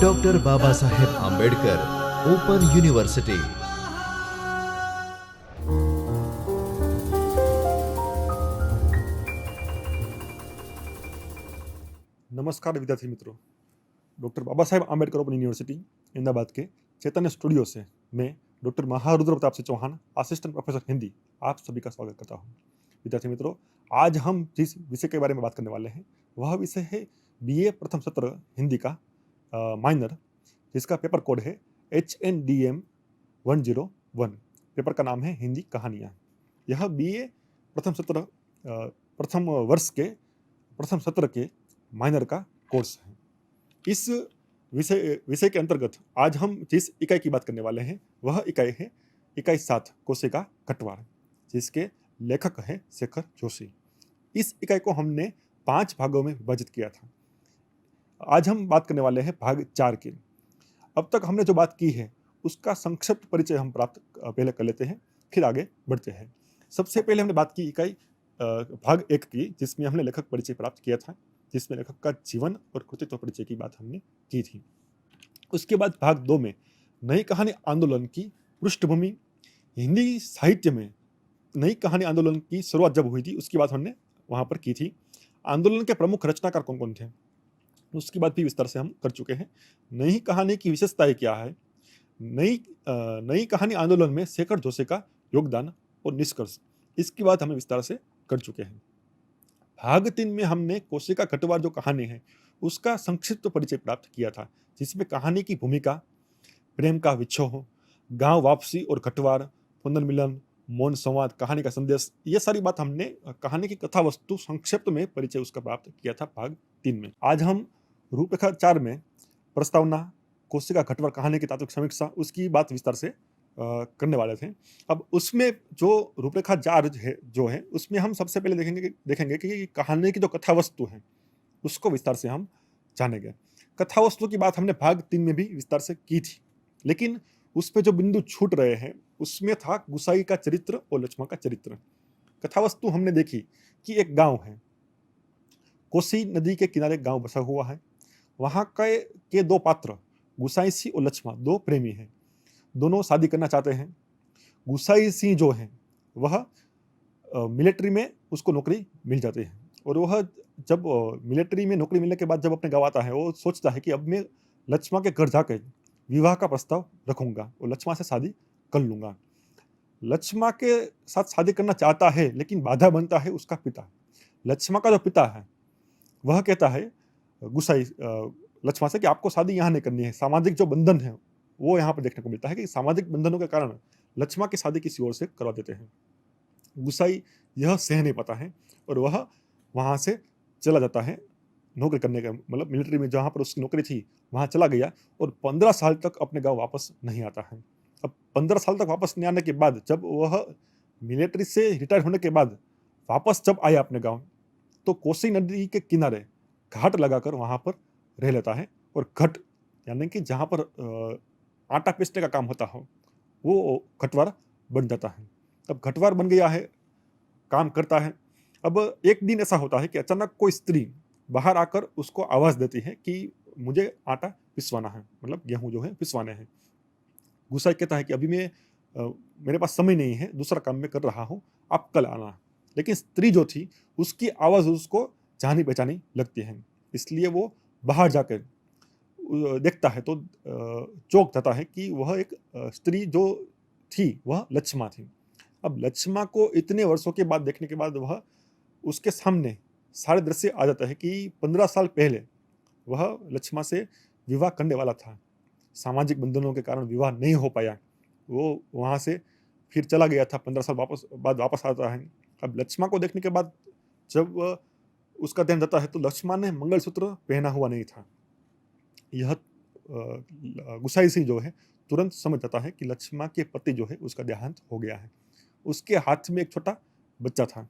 Doctor Baba Saheb Ambedkar open university. नमस्कार विद्यार्थी मित्रों, doctor Baba Saheb Ambedkar open university Ahmedabad के चैतन्य स्टूडियो से मैं doctor Maharudra Pratap Singh Chauhan, assistant professor Hindi, आप सभी का स्वागत करता हूं। विद्यार्थी मित्रों, आज हम जिस विषय के बारे में बात करने वाले हैं वह विषय है बीए प्रथम सत्र हिंदी का माइनर, जिसका पेपर कोड है HNDM 101। पेपर का नाम है हिंदी कहानियाँ। यह बीए प्रथम सत्र प्रथम वर्ष के प्रथम सत्र के माइनर का कोर्स है। इस विषय के अंतर्गत आज हम जिस इकाई की बात करने वाले हैं वह इकाई है इकाई 7 कोशिका कटवार, जिसके लेखक हैं शेखर जोशी। इस इकाई को हमने 5 भागों में विभाजित किया था। आज हम बात करने वाले हैं भाग 4 की। अब तक हमने जो बात की है उसका संक्षिप्त परिचय हम प्राप्त पहले कर लेते हैं, फिर आगे बढ़ते हैं। सबसे पहले हमने बात की इकाई भाग 1 की, जिसमें हमने लेखक परिचय प्राप्त किया था, जिसमें लेखक का जीवन और कृतित्व परिचय की बात हमने की थी। उसके बाद भाग 2 में नई कहानी आंदोलन की पृष्ठभूमि, हिंदी साहित्य में नई कहानी आंदोलन की शुरुआत जब हुई थी उसकी बात हमने वहाँ पर की थी। आंदोलन के प्रमुख रचनाकार कौन कौन थे उसकी बात भी विस्तार से हम कर चुके हैं। नई कहानी की विशेषताएं क्या है, नई कहानी आंदोलन में शेखर जोशी का योगदान और निष्कर्ष, इसकी बात हमें विस्तार से कर चुके हैं। भाग 3 में हमने कोशिका कटवार जो कहानी है उसका संक्षिप्त परिचय प्राप्त किया था, जिसमें कहानी की भूमिका, प्रेम का विच्छोह, गांव वापसी और कटवार, पुनर्मिलन, मौन संवाद, कहानी का संदेश, ये सारी बात हमने कहानी की कथा वस्तु संक्षिप्त में परिचय उसका प्राप्त किया था भाग 3 में। आज हम रूपरेखा 4 में प्रस्तावना, कोशिका कटवार कहानी की तात्विक समीक्षा, उसकी बात विस्तार से करने वाले थे। अब उसमें जो रूपरेखा 4 है उसमें हम सबसे पहले देखेंगे कि कहानी की जो कथा वस्तु है उसको विस्तार से हम जानेंगे। कथा वस्तु की बात हमने भाग 3 में भी विस्तार से की थी, लेकिन उस पे जो बिंदु छूट रहे हैं उसमें था गुसाई का चरित्र और लक्ष्मण का चरित्र। कथा वस्तु हमने देखी कि एक गांव है, कोसी नदी के किनारे गांव बसा हुआ है। वहां के 2 पात्र गुसाई सिंह और लक्ष्मण 2 प्रेमी हैं, दोनों शादी करना चाहते हैं। गुसाई सिंह जो है वह मिलिट्री में उसको नौकरी मिल जाती है, और वह जब मिलिट्री में नौकरी मिलने के बाद जब अपने गाँव आता है वो सोचता है कि अब मैं लक्ष्मण के घर जाकर विवाह का प्रस्ताव रखूंगा और लक्ष्मण से शादी कर लूंगा। लक्ष्मण के साथ शादी करना चाहता है, लेकिन बाधा बनता है उसका पिता। लक्ष्मण का जो पिता है वह कहता है गुसाई लक्ष्मण से कि आपको शादी यहाँ नहीं करनी है। सामाजिक जो बंधन है वो यहाँ पर देखने को मिलता है कि सामाजिक बंधनों के कारण लक्ष्मण की शादी किसी और से करवा देते हैं। गुसाई यह सह नहीं पाता है और वह वहाँ से चला जाता है नौकरी करने का, मतलब मिलिट्री में जहाँ पर उसकी नौकरी थी वहाँ चला गया और 15 साल तक अपने गांव वापस नहीं आता है। अब 15 साल तक वापस नहीं आने के बाद जब वह मिलिट्री से रिटायर होने के बाद वापस जब आया अपने गांव, तो कोसी नदी के किनारे घाट लगाकर वहाँ पर रह लेता है, और घट यानी कि जहाँ पर आटा पीसने का काम होता हो वो घटवार बन जाता है। अब घटवार बन गया है, काम करता है। अब एक दिन ऐसा होता है कि अचानक कोई स्त्री बाहर आकर उसको आवाज़ देती है कि मुझे आटा पिसवाना है, मतलब गेहूं जो है पिसवाने हैं। गुसाई कहता है कि अभी मेरे पास समय नहीं है, दूसरा काम मैं कर रहा हूँ, आप कल आना। लेकिन स्त्री जो थी उसकी आवाज़ उसको जानी पहचानी लगती है, इसलिए वो बाहर जाकर देखता है तो चौंक जाता है कि वह एक स्त्री जो थी वह लक्ष्मण थी। अब लक्ष्मण को इतने वर्षों के बाद देखने के बाद वह उसके सामने सारे दृश्य आ जाता है कि 15 साल पहले वह लक्ष्मण से विवाह करने वाला था, सामाजिक बंधनों के कारण विवाह नहीं हो पाया, वो वहाँ से फिर चला गया था, 15 साल बाद वापस आता है। अब लक्ष्मण को देखने के बाद जब उसका ध्यान जाता है तो लक्ष्मण ने मंगलसूत्र पहना हुआ नहीं था। यह गुसाई सिंह जो है तुरंत समझ जाता है कि लक्ष्मण के पति जो है उसका देहांत हो गया है। उसके हाथ में एक छोटा बच्चा था,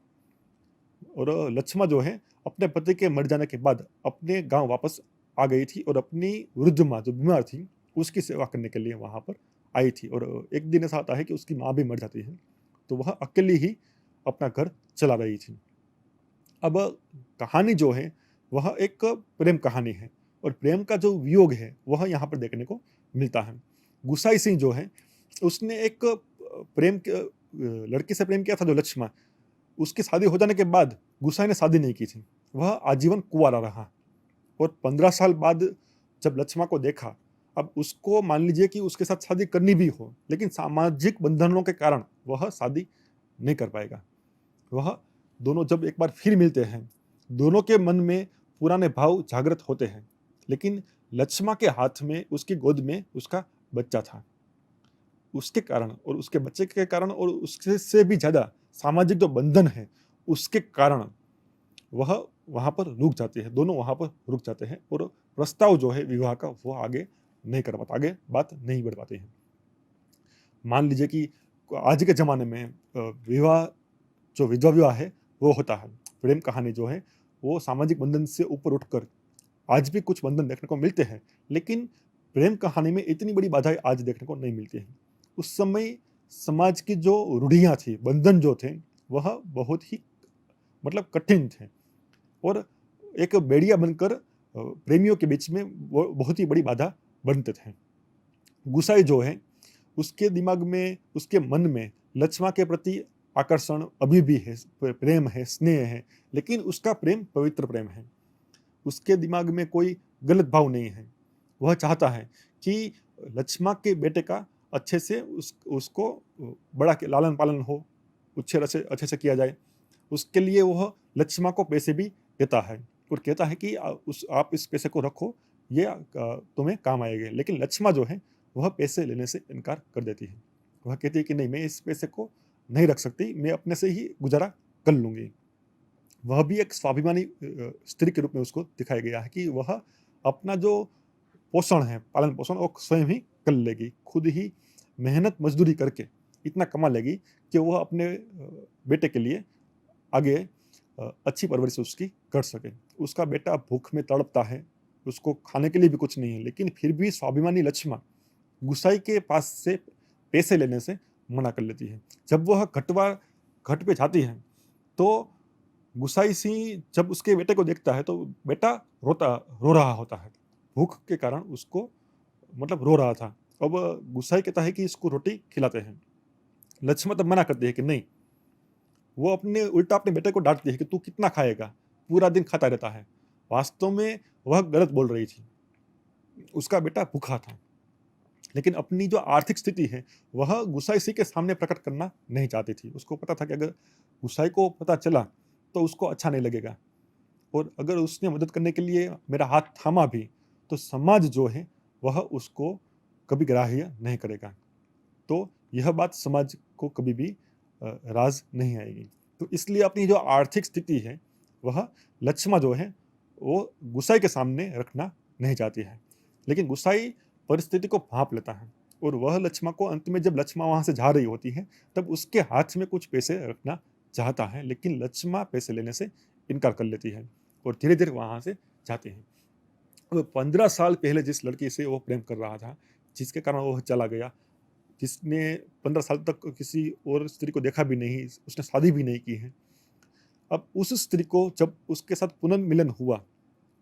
और लक्ष्मण जो है अपने पति के मर जाने के बाद अपने गांव वापस आ गई थी और अपनी वृद्ध माँ जो बीमार थी उसकी सेवा करने के लिए वहाँ पर आई थी। और एक दिन ऐसा आता है कि उसकी माँ भी मर जाती है, तो वह अकेली ही अपना घर चला रही थी। अब कहानी जो है वह एक प्रेम कहानी है, और प्रेम का जो वियोग है वह यहाँ पर देखने को मिलता है। गुसाई सिंह जो है उसने एक प्रेम लड़की से प्रेम किया था जो लक्ष्मा, उसकी शादी हो जाने के बाद गुसाई ने शादी नहीं की थी, वह आजीवन कुंवारा रहा। और 15 साल बाद जब लक्ष्मा को देखा, अब उसको मान लीजिए कि उसके साथ शादी करनी भी हो, लेकिन सामाजिक बंधनों के कारण वह शादी नहीं कर पाएगा। वह दोनों जब एक बार फिर मिलते हैं, दोनों के मन में पुराने भाव जागृत होते हैं, लेकिन लक्ष्मा के हाथ में, उसकी गोद में उसका बच्चा था। उसके कारण और उसके बच्चे के कारण और उससे से भी ज़्यादा सामाजिक जो बंधन है उसके कारण वह वहाँ पर रुक जाते हैं, दोनों वहाँ पर रुक जाते हैं और प्रस्ताव जो है विवाह का वो आगे नहीं कर पाता, आगे बात नहीं बढ़ पाते हैं। मान लीजिए कि आज के ज़माने में विवाह जो विधवा विवाह है वो होता है, प्रेम कहानी जो है वो सामाजिक बंधन से ऊपर उठकर आज भी कुछ बंधन देखने को मिलते हैं, लेकिन प्रेम कहानी में इतनी बड़ी बाधाएं आज देखने को नहीं मिलती हैं। उस समय समाज की जो रूढ़ियाँ थी, बंधन जो थे, वह बहुत ही मतलब कठिन थे और एक बेड़िया बनकर प्रेमियों के बीच में वो बहुत ही बड़ी बाधा बनते थे। गुसाई जो है उसके दिमाग में, उसके मन में लक्ष्मा के प्रति आकर्षण अभी भी है, प्रेम है, स्नेह है, लेकिन उसका प्रेम पवित्र प्रेम है। उसके दिमाग में कोई गलत भाव नहीं है। वह चाहता है कि लक्ष्मा के बेटे का अच्छे से उसको बड़ा के लालन पालन हो, उच्छेद अच्छे से किया जाए। उसके लिए वह लक्ष्मा को पैसे भी देता है और कहता है कि आप इस पैसे को रखो, ये तुम्हें काम आएगा। लेकिन लक्ष्मा जो है वह पैसे लेने से इनकार कर देती है। वह कहती है कि नहीं, मैं इस पैसे को नहीं रख सकती, मैं अपने से ही गुजारा कर लूँगी। वह भी एक स्वाभिमानी स्त्री के रूप में उसको दिखाया गया है कि वह अपना जो पोषण है, पालन पोषण, वो स्वयं ही कर लेगी, खुद ही मेहनत मजदूरी करके इतना कमा लेगी कि वह अपने बेटे के लिए आगे अच्छी परवरिश उसकी कर सके। उसका बेटा भूख में तड़पता है, उसको खाने के लिए भी कुछ नहीं है, लेकिन फिर भी स्वाभिमानी लक्ष्मा गुसाई के पास से पैसे लेने से मना कर लेती है। जब वह घट पे जाती है तो गुसाई सिंह जब उसके बेटे को देखता है तो बेटा रो रहा होता है, भूख के कारण उसको मतलब रो रहा था। अब गुसाई कहता है कि इसको रोटी खिलाते हैं। लक्ष्मण तब मना करती है कि नहीं, वो उल्टा अपने बेटे को डांटती है कि तू कितना खाएगा, पूरा दिन खाता रहता है। वास्तव में वह गलत बोल रही थी, उसका बेटा भूखा था, लेकिन अपनी जो आर्थिक स्थिति है वह गुसाई सिंह के सामने प्रकट करना नहीं चाहती थी। उसको पता था कि अगर गुसाई को पता चला तो उसको अच्छा नहीं लगेगा, और अगर उसने मदद करने के लिए मेरा हाथ थामा भी तो समाज जो है वह उसको कभी ग्राह्य नहीं करेगा। तो यह बात समाज को कभी भी राज नहीं आएगी। तो इसलिए अपनी जो आर्थिक स्थिति है वह लक्ष्मा जो है वो गुसाई के सामने रखना नहीं चाहती है, लेकिन गुसाई परिस्थिति को भांप लेता है और वह लक्ष्मा को अंत में, जब लक्ष्मा वहाँ से जा रही होती है, तब उसके हाथ में कुछ पैसे रखना चाहता है, लेकिन लक्ष्मा पैसे लेने से इनकार कर लेती है और धीरे धीरे वहाँ से जाती है। अब 15 साल पहले जिस लड़की से वो प्रेम कर रहा था, जिसके कारण वो चला गया, जिसने 15 साल तक किसी और स्त्री को देखा भी नहीं, उसने शादी भी नहीं की है, अब उस स्त्री को जब उसके साथ पुनर्मिलन हुआ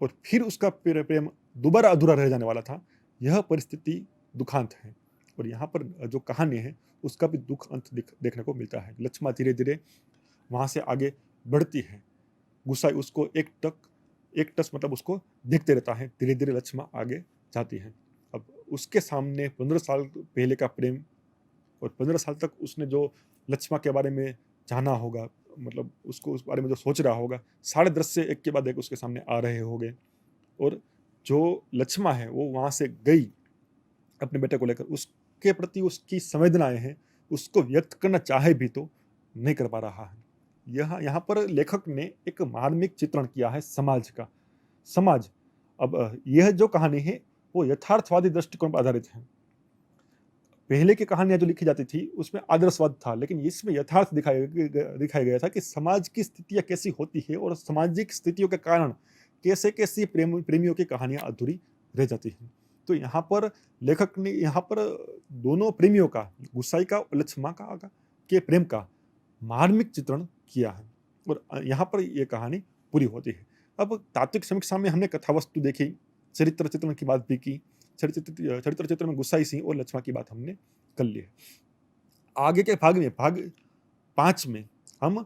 और फिर उसका प्रेम दोबारा अधूरा रह जाने वाला था, यह परिस्थिति दुखांत है। और यहाँ पर जो कहानी है उसका भी दुख अंत देखने को मिलता है। लक्ष्मा धीरे धीरे वहाँ से आगे बढ़ती है, गुसाई उसको एक टस मतलब उसको देखते रहता है, धीरे धीरे लक्ष्मा आगे जाती है। अब उसके सामने 15 साल पहले का प्रेम और 15 साल तक उसने जो लक्ष्मा के बारे में जाना होगा, मतलब उसको उस बारे में जो सोच रहा होगा, सारे दृश्य एक के बाद एक उसके सामने आ रहे होंगे। और जो लक्ष्मा है वो वहाँ से गई अपने बेटे को लेकर, उसके प्रति उसकी संवेदनाएं हैं, उसको व्यक्त करना चाहे भी तो नहीं कर पा रहा है। यहाँ पर लेखक ने एक मार्मिक चित्रण किया है समाज का। समाज, अब यह जो कहानी है वो यथार्थवादी दृष्टिकोण पर आधारित है। पहले की कहानियां जो लिखी जाती थी उसमें आदर्शवाद था, लेकिन इसमें यथार्थ दिखाया गया था कि समाज की स्थितियां कैसी होती है और सामाजिक स्थितियों के कारण कैसे कैसी प्रेमियों की कहानियां अधूरी रह जाती हैं। तो यहाँ पर लेखक ने यहाँ पर दोनों प्रेमियों का, गुसाई का और लक्ष्मा का के प्रेम का मार्मिक चित्रण किया है और यहाँ पर यह कहानी पूरी होती है। अब तात्विक समीक्षा में हमने कथा वस्तु देखी, चरित्र चित्रण की बात भी की, चरित्र चित्रण में गुस्साई सिंह और लक्ष्मण की बात हमने कर ली है। आगे के भाग में, भाग 5 में हम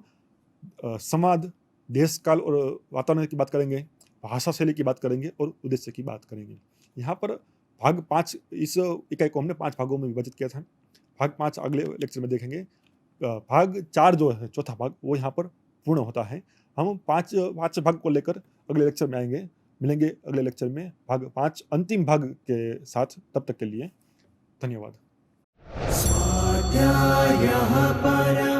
समाज, देश काल और वातावरण की बात करेंगे, भाषा शैली की बात करेंगे और उद्देश्य की बात करेंगे। यहाँ पर भाग 5, इस इकाई को हमने 5 भागों में विभाजित किया था। भाग 5 अगले लेक्चर में देखेंगे। भाग 4 जो है, चौथा भाग, वो यहाँ पर पूर्ण होता है। हम 5 भाग को लेकर अगले लेक्चर में आएंगे, मिलेंगे अगले लेक्चर में भाग 5 अंतिम भाग के साथ। तब तक के लिए धन्यवाद। स्वाध्यायः परः